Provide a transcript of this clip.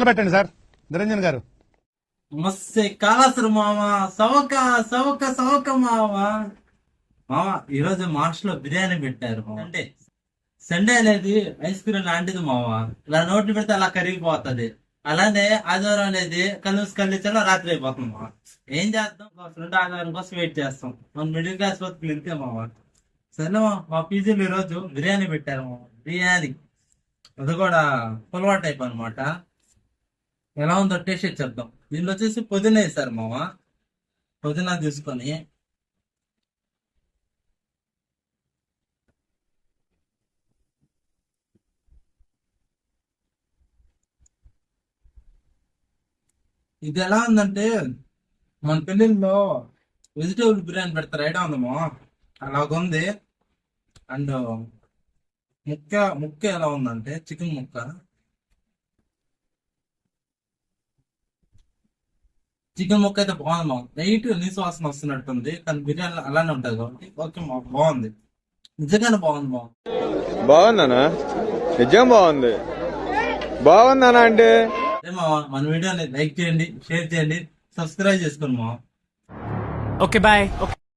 పెట్టండి సార్ నిరంజన్ గారు. మస్తే కాలాసరు మామ, సవక సవక సవక మామ. మామ ఈరోజు మాస్టర్ లో బిర్యానీ పెట్టారు. అంటే సండే అనేది ఐస్ క్రీమ్ లాంటిది మామ. ఇలా నోట్లు పెడితే అలా కరిగిపోతుంది. అలానే ఆదివారం అనేది కలిసి రాత్రి అయిపోతుంది మామ. ఏం చేద్దాం, ఫ్రెండ్ ఆదివారం కోసం వెయిట్ చేస్తాం. మన మిడిల్ క్లాస్ బతుకులు ఇంతే మామ. సరే మా పీజీలో ఈరోజు బిర్యానీ పెట్టారు మామ. బిర్యానీ అది కూడా పులవా టైప్ అనమాట. ఎలా ఉందో టేస్ట్ చెప్దాం. దీనిలో వచ్చేసి పుదీనా వేసారు మామ. పుదీనా తీసుకొని ఇది ఎలా ఉందంటే మన పెళ్ళిళ్ళలో వెజిటేబుల్ బిర్యానీ పెడతారు, ఐడియా ఉందమ్మా, అలాగుంది. అండ్ ముక్క ముక్క ఎలా ఉందంటే చికెన్ ముక్క అయితే బాగుంది మా. నైట్ నీసు వాసన వస్తున్నట్టుంది, కానీ బిర్యానీ అలానే ఉంటది కాబట్టి ఓకే మా, బాగుంది. నిజంగానే బాగుంది మా. బాగుందనా? నిజం బాగుంది. బాగుందనా అంటే మన వీడియోని లైక్ చేయండి, షేర్ చేయండి, సబ్స్క్రైబ్ చేసుకోండి మా. Okay bye.